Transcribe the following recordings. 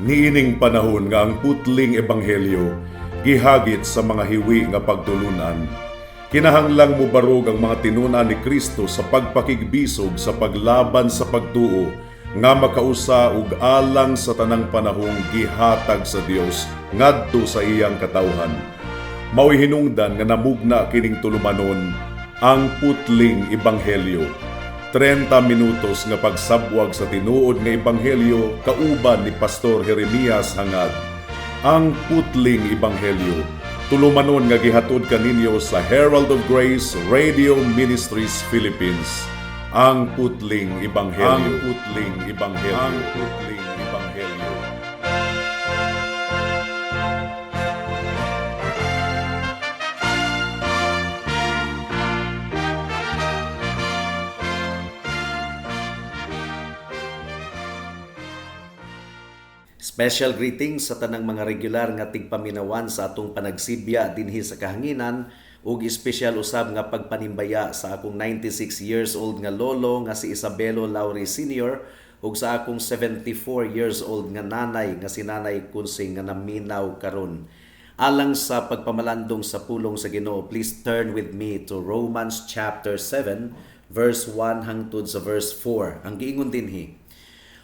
Niining panahon nga ang putling ebanghelyo gihagit sa mga hiwi nga pagtulunan. Kinahanglang mo barog ang mga tinunan ni Kristo sa pagpakigbisog sa paglaban sa pagtuo nga makausa ug alang sa tanang panahong gihatag sa Dios ngadto sa iyang katawhan. Mao'y hinungdan nga namugna kining tulumanon ang putling ebanghelyo. 30 minutos nga pagsabwag sa tinuod nga ebanghelyo kauban ni Pastor Jeremias Hangad. Ang putling ebanghelyo tulumanon nga gihatod kaninyo sa Herald of Grace Radio Ministries Philippines. Ang putling ebanghelyo. Ang putling ebanghelyo. Ang putling ebanghelyo. Special greetings sa tanang mga regular nga tigpaminawan sa atong panagsibya dinhi sa kahanginan ug espesyal usab nga pagpanimbaya sa akong 96 years old nga lolo nga si Isabelo Lauri Sr. ug sa akong 74 years old nga nanay nga si Nanay Kunsing nga naminaw karon. Alang sa pagpamalandong sa pulong sa Ginoo, please turn with me to Romans chapter 7 verse 1 hangtod sa verse 4. Ang giingon dinhi: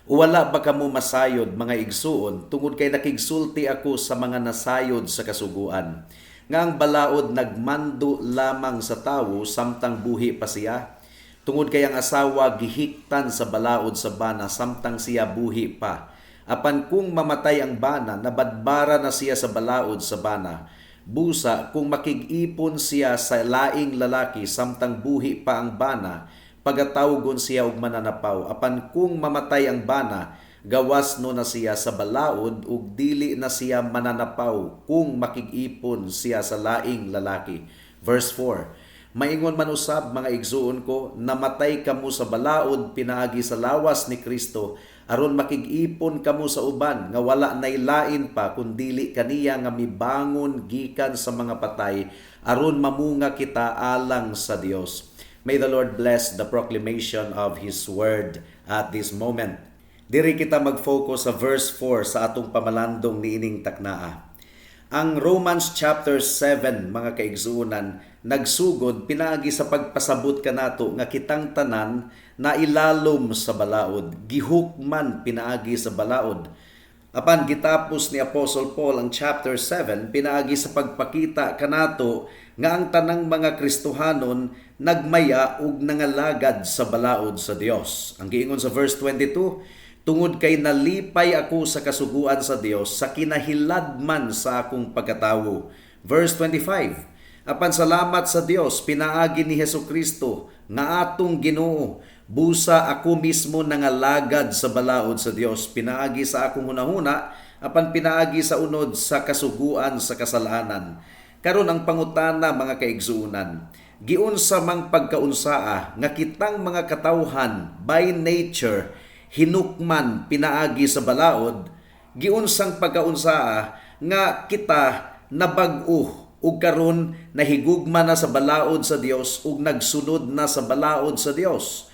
"Uwala ba kamo masayod mga igsuon tungod kay nakigsulti ako sa mga nasayod sa kasuguan, nga ang balaod nagmando lamang sa tawo samtang buhi pa siya, tungod kay ang asawa gihiktan sa balaod sa bana samtang siya buhi pa. Apan kung mamatay ang bana, nabadbara na siya sa balaod sa bana. Busa kung makig-ipon siya sa laing lalaki samtang buhi pa ang bana, pagatawgon siya og mananapaw. Apan kung mamatay ang bana, gawas no na siya sa balaod ug dili na siya mananapaw kung makig-ipon siya sa laing lalaki." Verse 4: "Maingon man usab mga igsuon ko, namatay kamo sa balaod pinaagi sa lawas ni Kristo, aron makig-ipon kamo sa uban nga wala nay lain pa kundili kaniya nga mibangon gikan sa mga patay, aron mamunga kita alang sa Dios." May the Lord bless the proclamation of His Word at this moment. Diri kita mag-focus sa verse 4 sa atong pamalandong niining taknaa. Ang Romans chapter 7, mga kaigsuonan, nagsugod pinaagi sa pagpasabot kanato nga kitang tanan na ilalom sa balaod, gihukman pinaagi sa balaod. Apan gitapos ni Apostle Paul ang chapter 7 pinaagi sa pagpakita kanato nga ang tanang mga Kristohanon nagmaya ug nangalagad sa balaod sa Dios. Ang giingon sa verse 22, "Tungod kay nalipay ako sa kasuguan sa Dios sa kinahiladman sa akong pagkatawo." Verse 25, "Apan salamat sa Dios pinaagi ni Hesukristo nga atong Ginoo, busa ako mismo nangalagad sa balaod sa Dios, pinaagi sa akong hunahuna, apan pinaagi sa unod sa kasuguan sa kasalanan." Karon ang pangutana mga kaigsuonan, giunsa mang pagkaunsaa nga kitang mga katawhan by nature hinukman pinaagi sa balaod, giunsang pagkaunsaa nga kita nabag-o ug karon nahigugma na sa balaod sa Dios ug nagsunod na sa balaod sa Dios.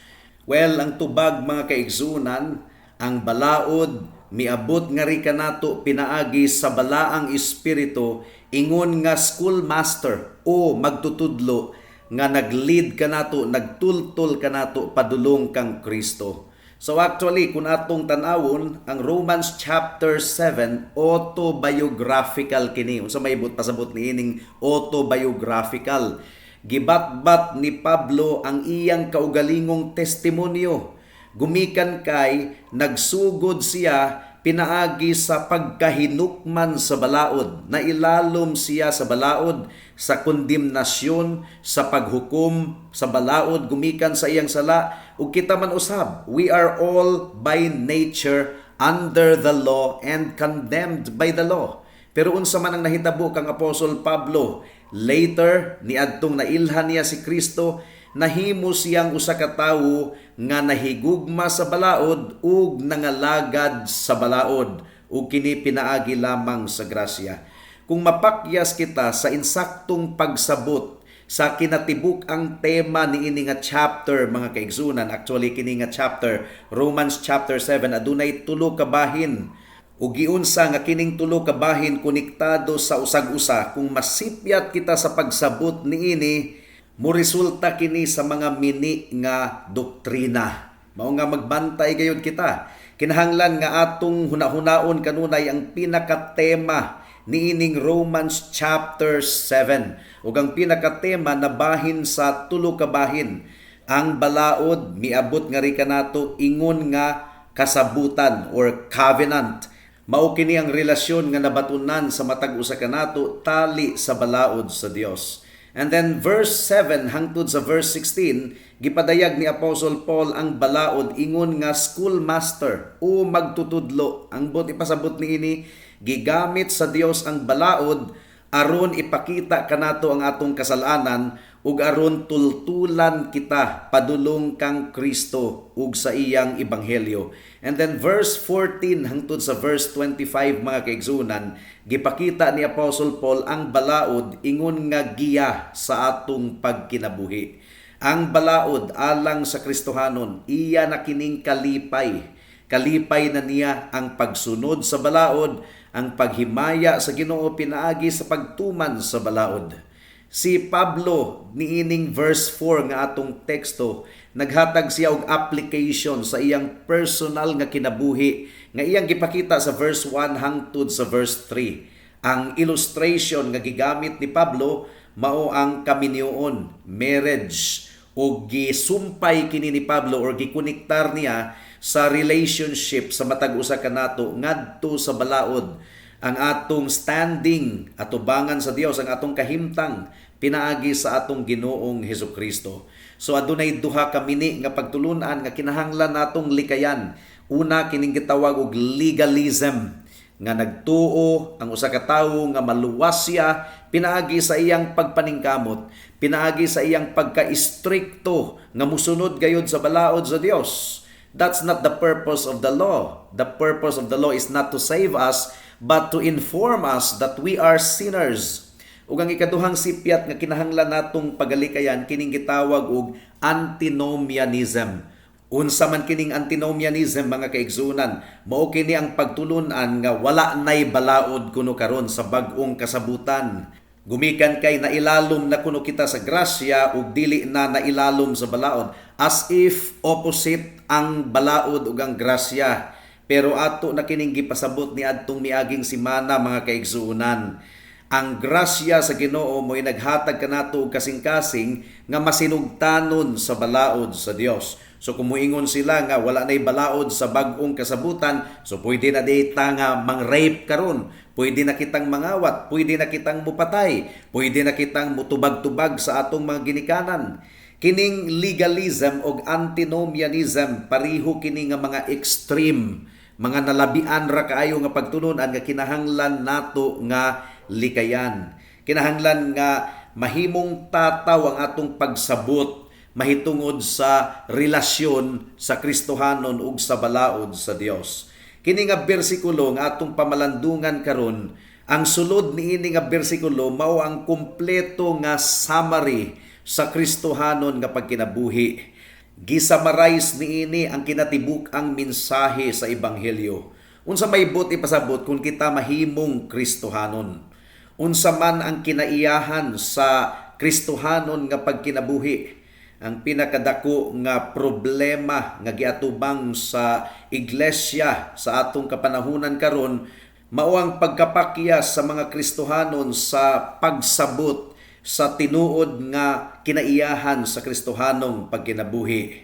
Well, ang tubag mga kaigsuonan, ang balaod miabot nga ri kanato pinaagi sa balaang espiritu, ingon nga schoolmaster o magtutudlo nga nag-lead kanato, nagtultol kanato padulong kang Kristo. So actually, kung atong tanawon, ang Romans chapter 7, autobiographical kini. Unsa may pasabot niining autobiographical. Gibatbat ni Pablo ang iyang kaugalingong testimonyo. Gumikan kay nagsugod siya pinaagi sa pagkahinukman sa balaod, na ilalom siya sa balaod, sa kondemnasyon, sa paghukom sa balaod gumikan sa iyang sala. Ug kita man usab, we are all by nature under the law and condemned by the law. Pero unsa man ang nahitabo kang Apostol Pablo, later niadtong nailhan niya si Kristo, nahimo siyang usa ka tawo nga nahigugma sa balaod ug nangalagad sa balaod, ug kini pinaagi lamang sa grasya. Kung mapakyas kita sa insaktong pagsabot sa kinatibuk ang tema ni ini nga chapter mga kaigsunan, actually kini nga chapter Romans chapter 7 adunay tulo ka bahin. ug giunsa nga kining tulo ka bahin konektado sa usag-usa, kung masipyat kita sa pagsabot niini, mo resulta kini sa mga mini nga doktrina. Mao nga magbantay gayud kita. Kinahanglan nga atong hunahunaon kanunay ang pinakatema niining Romans chapter 7 ug ang pinakatema na bahin sa tulo ka bahin. Ang balaod miabot nga ri kanato ingon nga kasabutan or covenant. Mao kini ang relasyon nga nabatunan sa matag usa kanato tali sa balaod sa Dios. And then verse 7 hangtod sa verse 16, gipadayag ni Apostle Paul ang balaod ingon nga schoolmaster o magtutudlo. Ang bot ipasabot niini, gigamit sa Dios ang balaod aron ipakita kanato ang atong kasalanan ug aron tultulan kita padulong kang Kristo ug sa iyang ebanghelyo. And then verse 14 hangtod sa verse 25 mga kaigsunan, gipakita ni Apostle Paul ang balaod ingon nga giya sa atong pagkinabuhi. Ang balaod alang sa Kristohanon, iya na kining kalipay. Kalipay na niya ang pagsunod sa balaod, ang paghimaya sa Ginoo pinaagi sa pagtuman sa balaod. Si Pablo niining verse 4 nga atong teksto, naghatag siya og application sa iyang personal nga kinabuhi nga iyang gipakita sa verse 1 hangtod sa verse 3. Ang illustration nga gigamit ni Pablo mao ang kaminyoon, marriage, o gisumpay kini ni Pablo or gikonektar niya sa relationship sa matag usa kanato ngadto sa balaod. Ang atong standing atubangan sa Dios, ang atong kahimtang pinaagi sa atong Ginoong Hesukristo. So adunay duha ka mini nga pagtulunan nga kinahanglan natong likayan. Una kining gitawag og legalism nga nagtuo ang usa ka tawo nga maluwas siya pinaagi sa iyang pagpaningkamot, pinaagi sa iyang pagka-istrikto nga musunod gayud sa balaod sa Dios. That's not the purpose of the law. The purpose of the law is not to save us, but to inform us that we are sinners. Ug ang ikaduhang sipyat nga kinahanglan natong pagalikayan kining gitawag og antinomianism. Unsa man kining antinomianism mga kaigsunan, mao kini ang pagtulunan nga wala nay balaod kuno karon sa bag-ong kasabutan. Gumikan kay nailalom na kuno kita sa grasya ug dili na nailalom sa balaod, as if opposite ang balaod ug ang grasya. Pero ato na kining gipasabot ni adtong miaging semana mga kaigsunan. Ang grasya sa Ginoo mo'y naghatag kanato og kasing-kasing nga masinugtanon sa balaod sa Dios. So kung muingon sila nga wala nay balaod sa bag-ong kasabutan, so pwede na dita nga mang-rape karon, pwede na kitang mangawat, pwede na kitang mupatay, pwede na kitang mutubag-tubag sa atong mga ginikanan. Kining legalism o antinomianism pareho kini nga mga extreme, mga nalabian ra kaayo nga pagtununan nga kinahanglan nato nga likayan. Kinahanglan nga mahimong tataw ang atong pagsabot mahitungod sa relasyon sa Kristohanon ug sa balaod sa Dios. Kini nga bersikulo nga atong pamalandungan karon, ang sulod niini nga bersikulo mao ang kumpleto nga summary sa Kristohanon nga pagkinabuhi. Gisamarise niini ang kinatibuk-ang mensahe sa ebanghelyo. Unsa may buti pasabot kung kita mahimong Kristohanon? Unsa man ang kinaiyahan sa Kristohanon nga pagkinabuhi? Ang pinakadako nga problema nga giatubang sa iglesia sa atong kapanahunan karon mao ang pagkapakyas sa mga Kristohanon sa pagsabot sa tinuod nga kinaiyahan sa Kristohanong pagkinabuhi.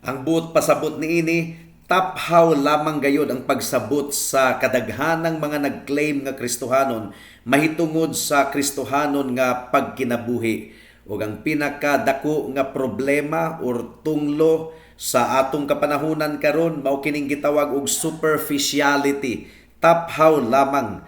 Ang buot pasabot niini, taphaw lamang gayud ang pagsabot sa kadaghanang mga nagclaim nga Kristohanon mahitungod sa Kristohanon nga pagkinabuhi. Ug ang pinakadako nga problema or tunglo sa atong kapanahunan karon mao kining gitawag og superficiality. Taphaw lamang.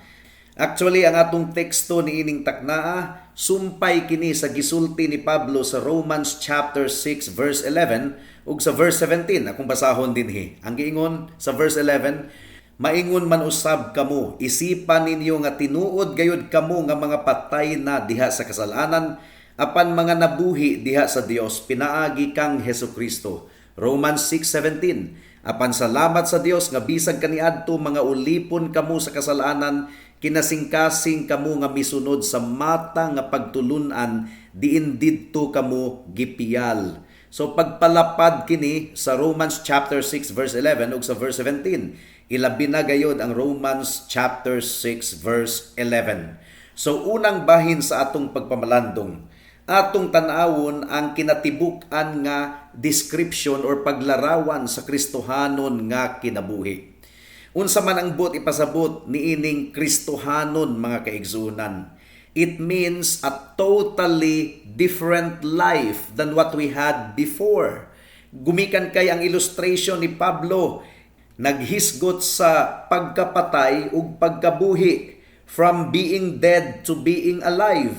Actually, ang atong teksto niining taknaa, sumpay kini sa gisulti ni Pablo sa Romans chapter 6 verse 11 ug sa verse 17. Akong basahon dinhi. Ang giingon sa verse 11, maingon man usab kamo, isipan ninyo nga tinuod gayud kamo nga mga patay na diha sa kasalanan, apan mga nabuhi diha sa Dios pinaagi kang Hesukristo. Romans 6:17. Apan salamat sa Dios nga bisag kaniadto mga ulipon kamo sa kasalanan, kinasingkasing kamo nga misunod sa mata nga pagtulunan, diin didto kamo gipiyal. So pagpalapad kini sa Romans chapter 6 verse 11 ug sa verse 17. Ilabi na gayod ang Romans chapter 6 verse 11. So unang bahin sa atong pagpamalandong, atong tanawon ang kinatibuk-an nga description or paglarawan sa Kristohanon nga kinabuhi. Unsa man ang buot ipasabot niining Kristohanon mga kaigsunan. It means a totally different life than what we had before. Gumikan kay ang illustration ni Pablo, naghisgot sa pagkapatay ug pagkabuhi, from being dead to being alive.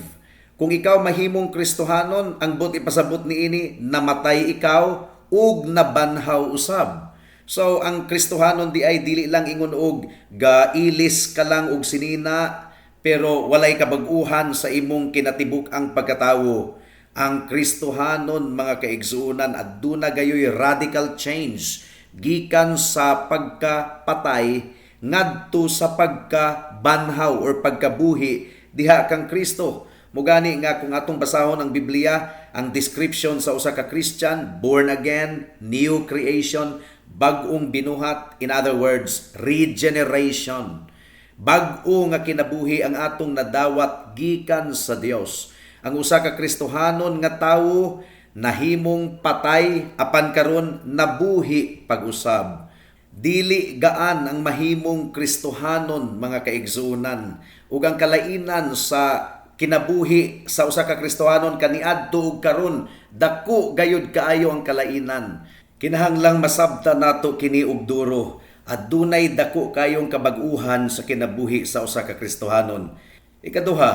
Kung ikaw mahimong Kristohanon, ang buot ipasabot niini, namatay ikaw ug nabanhaw usab. So ang Kristohanon di ay dili lang ingon og gailis ka lang og sinina pero walay kabag-uhan sa imong kinatibuk ang pagkatawo. Ang Kristohanon mga kaigsuonan aduna gayoy radical change gikan sa pagkapatay ngadto sa pagkabanhaw or pagkabuhi diha kang Kristo. Mugani nga kung atong basahon ang Biblia, ang description sa usa ka Christian, born again, new creation, bag-ong binuhat, in other words, regeneration. Bag-o nga kinabuhi ang atong nadawat gikan sa Dios. Ang usa ka Kristohanon nga tawo nahimong patay apan karon nabuhi pag-usab. Dili gaan ang mahimong Kristohanon mga kaigsuonan ug ang kalainan sa kinabuhi sa usa ka Kristohanon kaniadto ug karon dako gayud kaayo ang kalainan. Kinahanglang masabta nato kini og duro. Adunay dako kayong kabag-uhan sa kinabuhi sa usa ka Kristohanon. Ikaduha,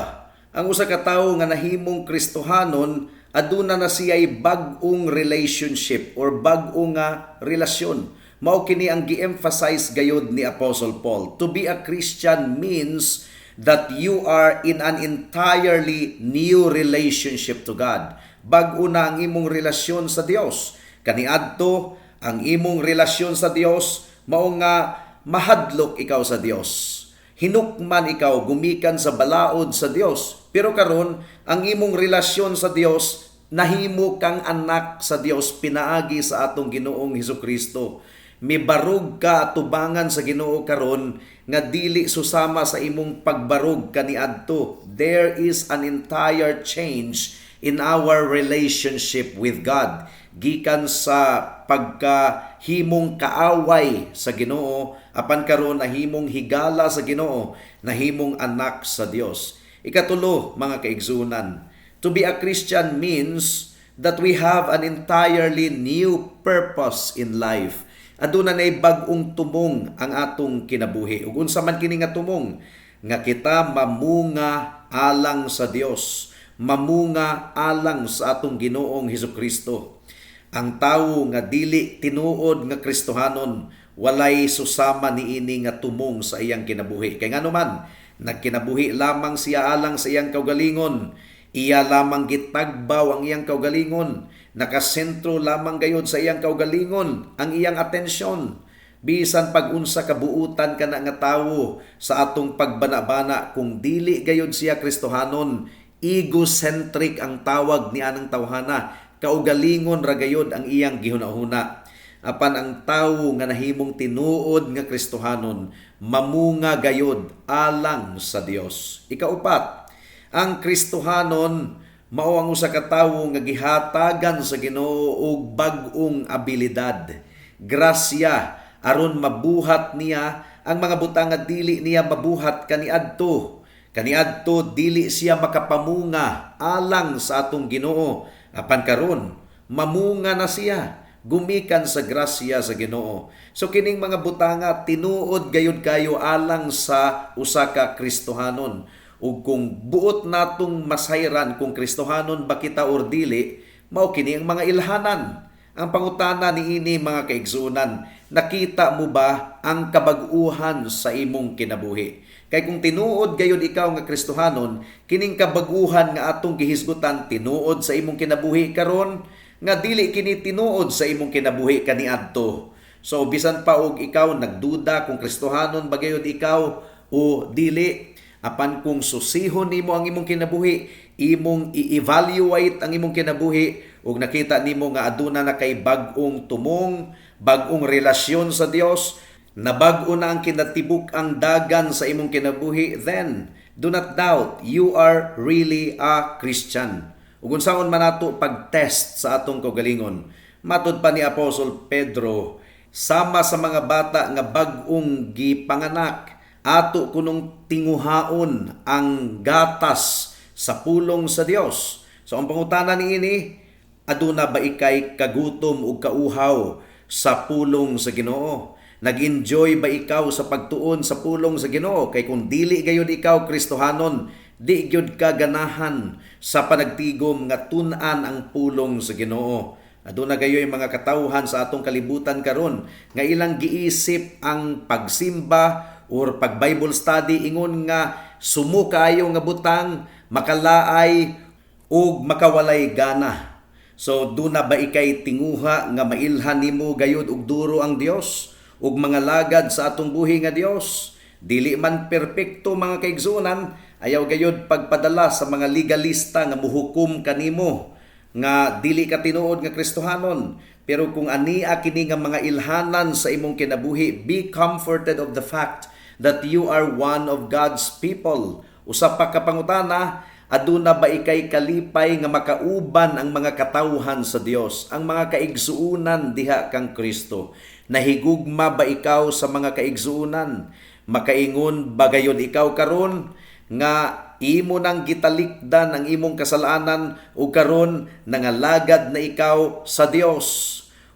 ang usa ka tawo nga nahimong Kristohanon aduna na siya'y bag-ong relationship or bag-ong nga relasyon. Mao kini ang gi-emphasize gayud ni Apostle Paul. To be a Christian means that you are in an entirely new relationship to God. Bag-o na ang imong relasyon sa Dios. Kaniadto ang imong relasyon sa Dios mao nga mahadlok ikaw sa Dios. Hinukman ikaw gumikan sa balaod sa Dios. Pero karon ang imong relasyon sa Dios nahimo kang anak sa Dios pinaagi sa atong Ginoong Hesukristo. Mibarog ka atubangan sa Ginoo karon nga dili susama sa imong pagbarog kaniadto. There is an entire change in our relationship with God. Gikan sa pagkahimong kaaway sa Ginoo apan karon nahimong higala sa Ginoo, nahimong anak sa Dios. Ikatulo, mga kaigsunan, to be a Christian means that we have an entirely new purpose in life. Aduna nay bag-ong tumong ang atong kinabuhi. Ug unsa man kini nga tumong? Nga kita mamunga alang sa Dios, mamunga alang sa atong Ginoong Hesukristo. Ang tawo nga dili tinuod nga Kristohanon, walay susama niini nga tumong sa iyang kinabuhi. Kay ngano man, nagkinabuhi lamang siya alang sa iyang kaugalingon. Iya lamang gitagbaw ang iyang kaugalingon. Nakasentro lamang gayud sa iyang kaugalingon ang iyang atensyon. Bisan pag-unsa kabuutan ka na nga tawo sa atong pagbanabana kung dili gayud siya Kristohanon, egocentric ang tawag ni anang tawhana. Kaugalingon ra gayud ang iyang gihunahuna. Apan ang tawo nga nahimong tinuod nga Kristohanon, mamunga gayud alang sa Dios. Ikaupat, ang Kristohanon mao ang usa ka tawo nga gihatagan sa Ginoo og bag-ong abilidad, grasya aron mabuhat niya ang mga butang nga dili niya mabuhat kaniadto. Kaniadto dili siya makapamunga alang sa atong Ginoo. Apan karon mamunga na siya gumikan sa grasya sa Ginoo. So kining mga butanga tinuod gayud kayo alang sa usa ka Kristohanon. Ug kung buot natong masayran kung Kristohanon ba kita or dili, mao kini ang mga ilhanan. Ang pangutana niini mga kaigsuonan, nakita mo ba ang kabag-uhan sa imong kinabuhi? Kay kung tinuod gayud ikaw nga Kristohanon, kining kabag-uhan nga atong gihisgutan tinuod sa imong kinabuhi karon, nga dili kini tinuod sa imong kinabuhi kaniadto. So bisan pa og ikaw nagduda kung Kristohanon ba gayud ikaw o dili, apan kung susihon nimo ang imong kinabuhi, imong i-evaluate ang imong kinabuhi ug nakita nimo nga aduna na kay bag-ong tumong, bag-ong relasyon sa Dios, na bag-o na ang kinatibuk ang dagan sa imong kinabuhi, then do not doubt you are really a Christian. Ug unsaon man nato pag-test sa atong kaugalingon, matud pa ni Apostol Pedro, sama sa mga bata nga bag-ong gipanganak, ato kunong tinguhaon ang gatas sa pulong sa Dios. So ang pangutana niini, aduna ba ikay kagutom ug kauhaw sa pulong sa Ginoo? Nag-enjoy ba ikaw sa pagtuon sa pulong sa Ginoo? Kay kung dili gayud ikaw Kristohanon, di gyud ka ganahan sa panagtigom nga tun-an ang pulong sa Ginoo. Aduna gayoy mga katawhan sa atong kalibutan karon nga ilang giisip ang pagsimba or pag-Bible study ingon nga sumo kaayo nga butang, makalaay ug makawalay gana. So duna ba ikay tinguha nga mailhan nimo gayud og duro ang Dios ug mga lagad sa atong buhi nga Dios? Dili man perpekto mga kaigsunan, ayaw gayud pagpadala sa mga legalista nga muhukom kanimo nga dili ka tinuod nga Kristohanon. Pero kung ania kini nga mga ilhanan sa imong kinabuhi, be comforted of the fact that you are one of God's people. Usa pa ka pangutana, aduna ba ikay kalipay nga makauban ang mga katawhan sa Dios, ang mga kaigsuunan diha kang Kristo? Nahigugma ba ikaw sa mga kaigsuunan? Makaingon ba gayud ikaw karon nga imo nang gitalikdan ang imong kasalanan ug karon nangalagad na ikaw sa Dios?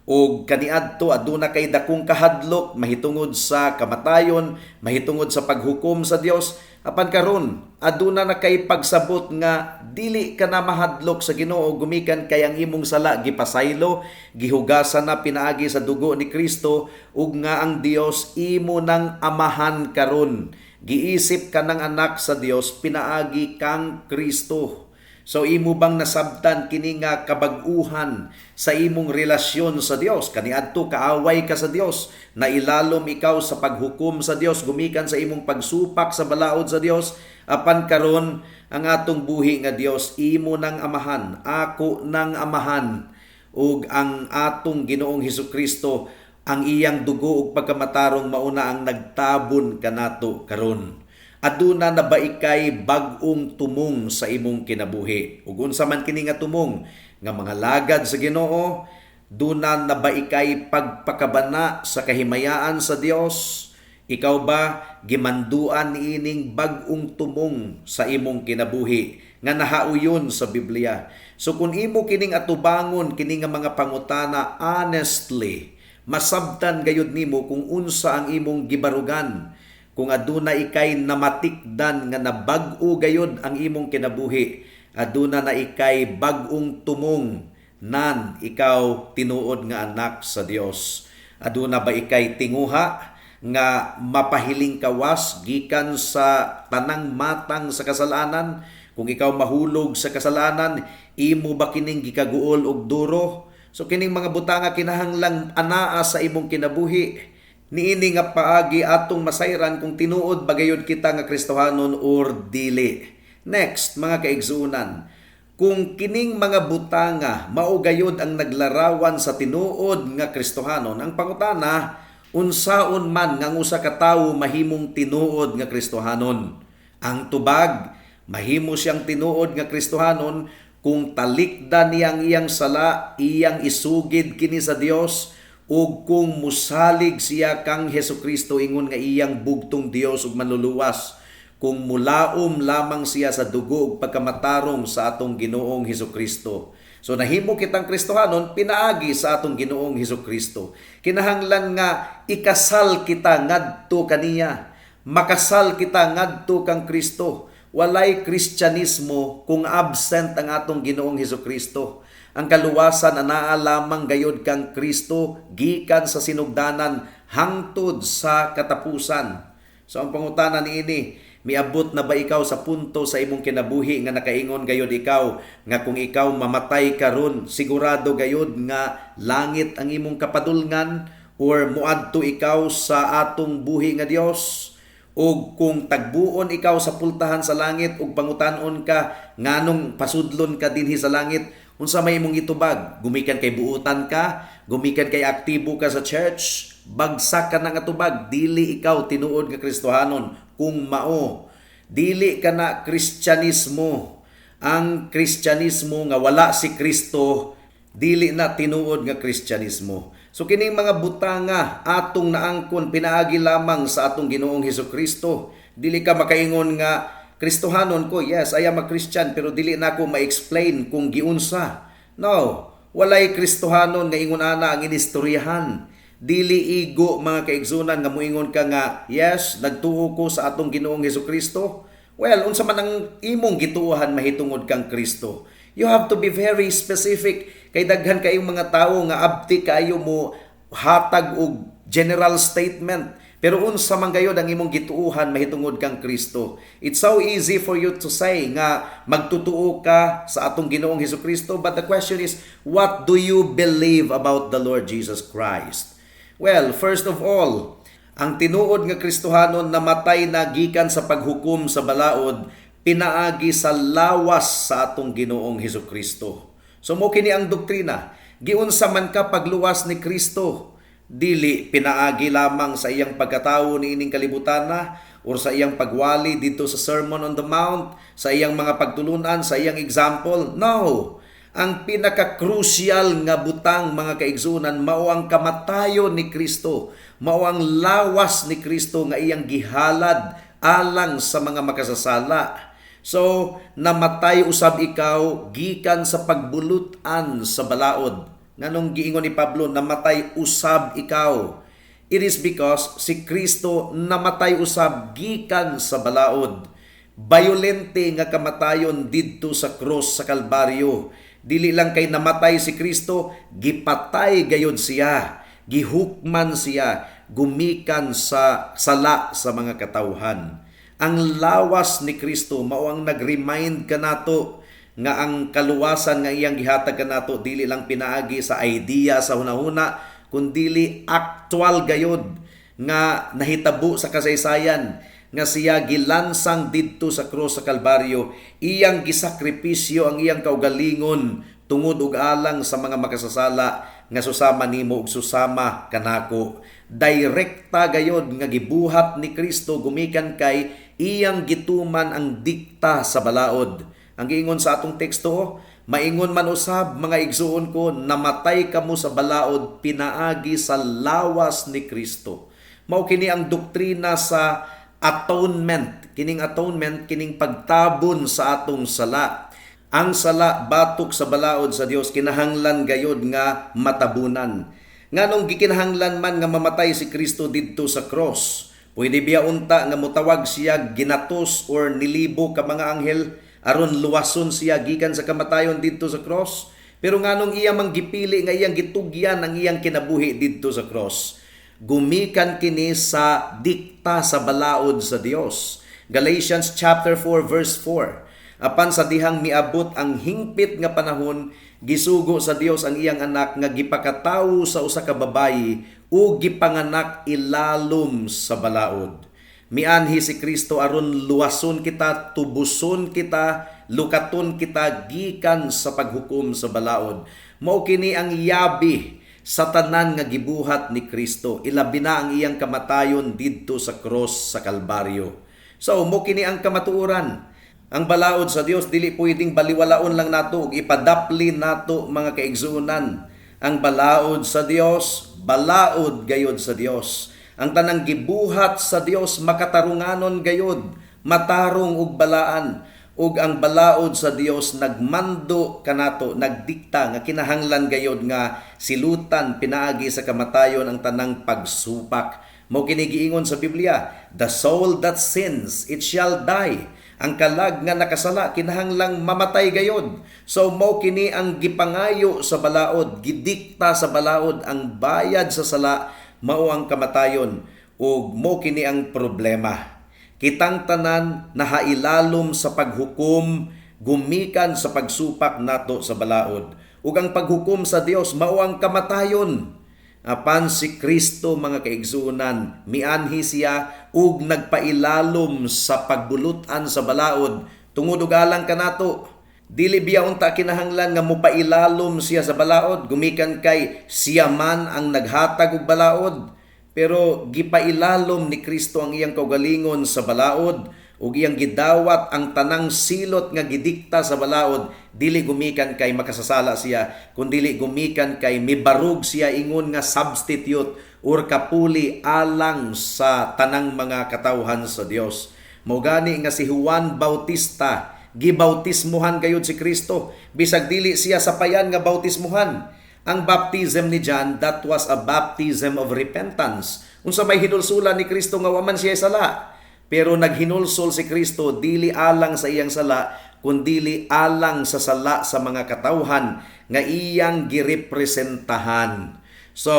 Ug kaniadto aduna kay dakong kahadlok mahitungod sa kamatayon, mahitungod sa paghukom sa Dios, apan karon aduna na kay pagsabot nga dili ka na mahadlok sa Ginoo gumikan kay ang imong sala gipasaylo, gihugasan na pinaagi sa dugo ni Kristo, ug nga ang Dios imo nang amahan karon. Giisip ka ng anak sa Dios, pinaagi kang Kristo. So imo bang nasabtan kini nga kabag-uhan sa imong relasyon sa Dios? Kaniadto kaaway ka sa Dios, nailalom ikaw sa paghukom sa Dios, gumikan sa imong pagsupak sa balaod sa Dios, apan karon ang atong buhi nga Dios imo nang amahan, ako nang amahan, ug ang atong Ginoong Hesukristo, ang iyang dugo ug pagkamatarong mauna ang nagtabon kanato karon. Aduna na ba ikay bag-ong tumong sa imong kinabuhi? Ug unsa man kini nga tumong nga mga lagad sa Ginoo, duna na ba ikay pagpakabana sa kahimayaan sa Dios? Ikaw ba gimanduan niining bag-ong tumong sa imong kinabuhi nga nahauyon sa Biblia? So kung imo kining atubangon kini nga mga pangutana honestly, masabtan gayud nimo kung unsa ang imong gibarugan. Kung aduna ikay namatikdan nga nabag-o gayud ang imong kinabuhi, aduna na ikay bag-ong tumong nan ikaw tinuod nga anak sa Dios. Aduna ba ikay tinguha nga mapahiling kawas gikan sa tanang matang sa kasalanan? Kung ikaw mahulog sa kasalanan, imo ba kining gikaguol og duro? So kining mga butanga kinahanglang anaa sa imong kinabuhi. Niini nga paagi atong masayran kung tinuod bagayod kita nga Kristohanon or dili. Next, mga kaigsuunan, kung kining mga butanga mao gayod ang naglarawan sa tinuod nga Kristohanon, ang pangutana, unsaon man nga usa ka tawo mahimong tinuod nga Kristohanon? Ang tubag, mahimo siyang tinuod nga Kristohanon kung talikdan niya ang iyang sala, iyang isugid kini sa Dios, ug kung musalig siya kang Hesukristo ingon nga iyang bugtong Dios ug manluluwas, kung mulaom lamang siya sa dugo ug pagkamatarong sa atong Ginoong Hesukristo. So nahimo kitang Kristohanon pinaagi sa atong Ginoong Hesukristo. Kinahanglan nga ikasal kita ngadto kaniya, makasal kita ngadto kang Kristo. Walay Kristyanismo kung absent ang atong Ginoong Hesukristo. Ang kaluwasan anaa lamang gayod kang Kristo gikan sa sinugdanan hangtod sa katapusan. So ang pangutana niini, miabot na ba ikaw sa punto sa imong kinabuhi nga nakaingon gayod ikaw nga kung ikaw mamatay karon sigurado gayod nga langit ang imong kapadulngan, or muadto ikaw sa atong buhi nga Dios, o kung tagbuon ikaw sa pultahan sa langit ug pangutanon ka nganong pasudlon ka dinhi sa langit, unsa may imong itubag? Gumikan kay buutan ka, gumikan kay aktibo ka sa church, bagsak ka na nga tubag, dili ikaw tinuod nga Kristohanon. Kung mao, dili ka na Kristyanismo. Ang Kristyanismo nga wala si Kristo, dili na tinuod nga Kristyanismo. So kining mga butanga atong naangkon pinaagi lamang sa atong Ginoong Hesukristo. Dili ka makaingon nga Kristohanon ko, yes, I am a Christian, pero dili na ako ma-explain kung giunsa. No, walay Kristohanon nga ingon ana ang inistoryahan. Dili igo mga kaigsunan nga moingon ka nga, yes, nagtuo ko sa atong Ginoong Hesukristo. Well, unsa man ang imong gituohan mahitungod kang Kristo. You have to be very specific. Kay daghan kayong mga tao nga abti kayo mo hatag og general statement. Pero unsa man gayud ang imong gituohan mahitungod kang Kristo. It's so easy for you to say nga magtutuo ka sa atong Ginoong Hesukristo, but the question is, what do you believe about the Lord Jesus Christ? Well, first of all, ang tinuod nga Kristohanon namatay na gikan sa paghukom sa balaod, pinaagi sa lawas sa atong Ginoong Hesukristo. So mo kini ang doktrina, giunsa man ka pagluwas ni Kristo, dili pinaagi lamang sa iyang pagkatawo niining kalibutan na or sa iyang pagwali dito sa Sermon on the Mount, sa iyang mga pagtulunan, sa iyang example. No! Ang pinaka-crucial nga butang mga kaigsunan mao ang kamatayon ni Kristo, mao ang lawas ni Kristo nga iyang gihalad alang sa mga makasasala. So, namatay usab ikaw gikan sa pagbulutan sa balaod. Nganong giingon ni Pablo, namatay usab ikaw. It is because si Kristo namatay usab gikan sa balaod. Bayolente nga kamatayon didto sa cross sa Kalbaryo. Dili lang kay namatay si Kristo, gipatay gayud siya, gihukman siya, gumikan sa sala sa mga katawhan. Ang lawas ni Kristo mao ang nag-remind kanato nga ang kaluwasan nga iyang gihatag kanato dili lang pinaagi sa idea sa hunahuna, kundi actual gayud nga nahitabo sa kasaysayan nga siya gilansang didto sa cross sa Kalbaryo, iyang gisakripisyo ang iyang kaugalingon tungod ug alang sa mga makasasala nga susama nimo ug susama kanako. Direkta gayod nga gibuhat ni Kristo gumikan kay iyang gituman ang dikta sa balaod. Ang giingon sa atong teksto, maingon man usab mga igsuon ko, namatay kamo sa balaod pinaagi sa lawas ni Kristo. Mao kini ang doktrina sa atonement. Kining atonement, kining pagtabon sa atong sala. Ang sala batok sa balaod sa Dios kinahanglan gayod nga matabunan. Nganong gikinahanglan man nga mamatay si Kristo didto sa cross. Pwede biya unta nga mutawag siya ginatos or nilibo ka mga anghel aron luwason siya gikan sa kamatayon didto sa cross. Pero nganong iya mang gipili nga iyang gitugyan ang iyang kinabuhi didto sa cross. Gumikan kini sa dikta sa balaod sa Dios. Galatians chapter 4 verse 4. Apan sa dihang miabot ang hingpit nga panahon, gisugo sa Dios ang iyang anak nga gipakatawo sa usa ka babayi ug gipanganak ilalom sa balaod. Mianhi si Kristo aron luwason kita, tubuson kita, lukaton kita gikan sa paghukom sa balaod. Mao kini ang yabi sa tanan nga gibuhat ni Kristo, ilabi na ang iyang kamatayon didto sa cross sa Kalbaryo. So, mo kini ang kamatuoran. Ang balaod sa Dios dili pwedeng baliwalaon lang nato ug ipadapli nato mga kaigsuonan. Ang balaod sa Dios, balaod gayod sa Dios. Ang tanang gibuhat sa Dios makatarunganon gayod, matarong ug balaan. Ug ang balaod sa Dios nagmando kanato, nagdikta nga kinahanglan gayod nga silutan pinaagi sa kamatayon ang tanang pagsupak. Mao kini giingon sa Biblia, the soul that sins, it shall die. Ang kalag nga nakasala kinahanglang mamatay gayod. So mao kini ang gipangayo sa balaod, gidikta sa balaod, ang bayad sa sala mao ang kamatayon ug mao kini ang problema. Kitang tanan nahailalom sa paghukom, gumikan sa pagsupak nato sa balaod. Ug ang paghukom sa Dios mao ang kamatayon. Apan si Kristo mga kaigsunan, mianhi siya ug nagpailalom sa pagbulutan sa balaod tungod og alang kanato. Dili biya unta kinahanglan nga mopailalom siya sa balaod, gumikan kay siya man ang naghatag og balaod. Pero gipailalom ni Kristo ang iyang kaugalingon sa balaod ug iyang gidawat ang tanang silot nga gidikta sa balaod, dili gumikan kay makasasala siya, kundi gumikan kay mibarug siya ingon nga substitute or kapuli alang sa tanang mga katawhan sa Dios. Mao gani nga si Juan Bautista gibautismuhan gayud si Kristo, bisag dili siya sapayan nga bautismuhan. Ang baptism ni John, that was a baptism of repentance. Unsa may hinulsulan ni Kristo nga wa man siya sala. Pero naghinulsol si Kristo dili alang sa iyang sala, kundi alang sa sala sa mga katawhan nga iyang girepresentahan. So,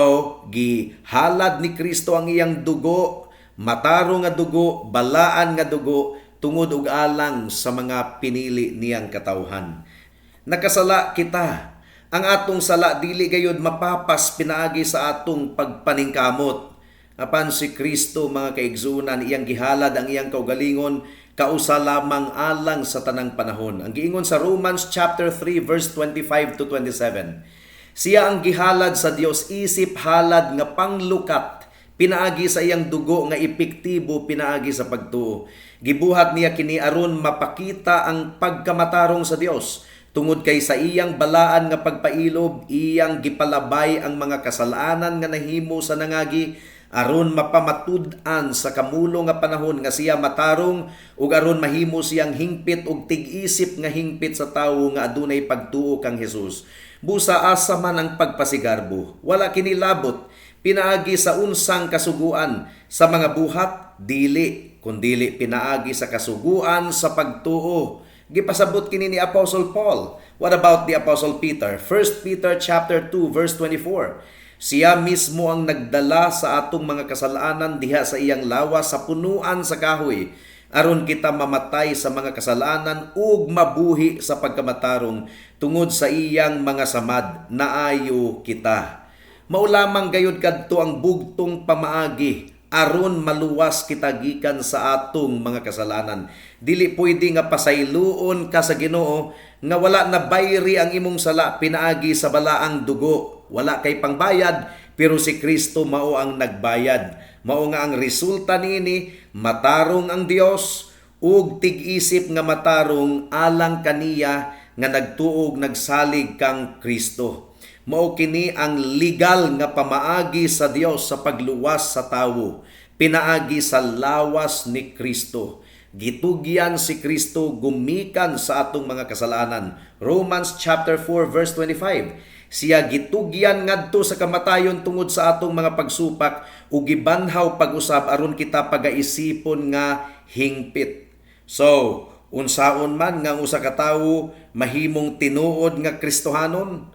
gihalad ni Kristo ang iyang dugo, mataro nga dugo, balaan nga dugo, tungod og alang sa mga pinili niyang katawhan. Nakasala kita. Ang atong sala dili gayud mapapas pinaagi sa atong pagpaningkamot. Apan si Kristo mga kaigsunan, iyang gihalad ang iyang kaugalingon kausa lamang alang sa tanang panahon. Ang giingon sa Romans chapter 3 verse 25 to 27. Siya ang gihalad sa Dios isip halad nga panglukat, pinaagi sa iyang dugo nga epektibo pinaagi sa pagtuo. Gibuhat niya kini aron mapakita ang pagkamatarong sa Dios. Tungod kay sa iyang balaan nga pagpailob, iyang gipalabay ang mga kasalanan nga nahimo sa nangagi, aron mapamatud-an sa kamulo nga panahon nga siya matarong ug aron mahimo siyang hingpit ug tig-isip nga hingpit sa tawo nga adunay pagtuo kang Hesus. Busa asa man ang pagpasigarbo, wala kini labot pinaagi sa unsang kasuguan sa mga buhat, dili kundili pinaagi sa kasuguan sa pagtuo. Gipasabot kini ni Apostle Paul. What about the Apostle Peter? 1 Peter chapter 2 verse 24. Siya mismo ang nagdala sa atong mga kasalanan diha sa iyang lawas sa punuan sa kahoy, aron kita mamatay sa mga kasalanan ug mabuhi sa pagkamatarong tungod sa iyang mga samad, naayo kita. Mao lamang gayud kadto ang bugtong pamaagi aron maluwas kita gikan sa atong mga kasalanan. Dili pwede nga pasayloon ka sa Ginoo nga wala na bayri ang imong sala pinaagi sa balaang dugo. Wala kay pangbayad, pero si Kristo mao ang nagbayad. Mao nga ang resulta niini, matarong ang Dios ug tig-isip nga matarong alang kaniya nga nagtuog nagsalig kang Kristo. Mao kini ang legal nga pamaagi sa Dios sa pagluwas sa tawo, pinaagi sa lawas ni Kristo. Gitugyan si Kristo gumikan sa atong mga kasalanan. Romans chapter 4 verse 25. Siya gitugyan ngadto sa kamatayon tungod sa atong mga pagsupak ug gibanhaw pag-usab aron kita pagaisipon nga hingpit. So, unsaon man nga usa ka tawo mahimong tinuod nga Kristohanon,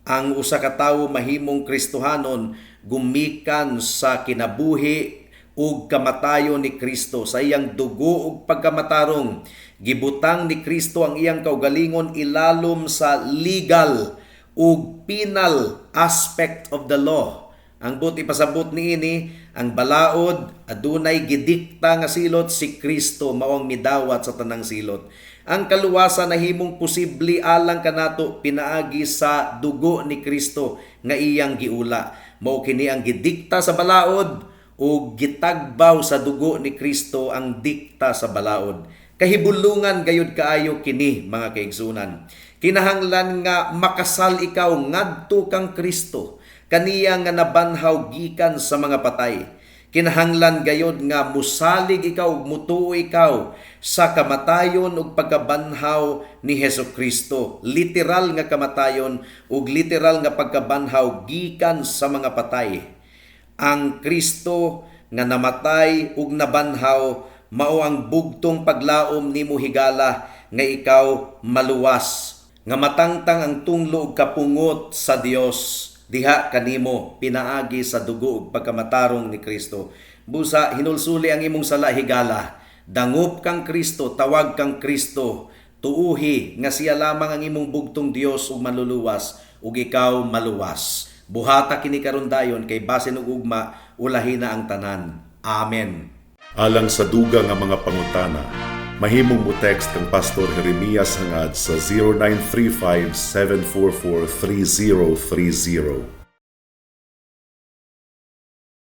ang usa ka tawo mahimong Kristohanon gumikan sa kinabuhi ug kamatayon ni Kristo. Sa iyang dugo ug pagkamatarong, gibutang ni Kristo ang iyang kaugalingon ilalom sa legal ug penal aspect of the law. Ang buti pasabot niini, ang balaod adunay gidikta nga silot, si Kristo mao ang midawat sa tanang silot. Ang kaluwasan nahimong posible alang kanato pinaagi sa dugo ni Kristo nga iyang giula. Mao kini ang gidikta sa balaod ug gitagbaw sa dugo ni Kristo ang dikta sa balaod. Kahibulungan gayud kaayo kini mga kaigsunan. Kinahanglan nga makasal ikaw ngadto kang Kristo, kaniya nga nabanhaw gikan sa mga patay. Kinahanglan gayud nga musalig ikaw, mutuo ikaw sa kamatayon ug pagkabanhaw ni Hesukristo. Literal nga kamatayon ug literal nga pagkabanhaw gikan sa mga patay. Ang Kristo nga namatay ug nabanhaw mao ang bugtong paglaom nimo higala nga ikaw maluwas, nga matangtang ang tunglo ug kapungot sa Dios diha kanimo pinaagi sa dugo ug pagkamatarong ni Kristo. Busa hinulsuli ang imong sala higala, dangop kang Kristo, tawag kang Kristo, tuuhi nga siya lamang ang imong bugtong Dios ug maluluwas ug ikaw maluwas. Buhata kini karon dayon kay basin og ugma ulahi na ang tanan. Amen. Alang sa duga nga mga pangutana, mahimong mo text kang Pastor Jeremias hangad sa 0935-744-3030.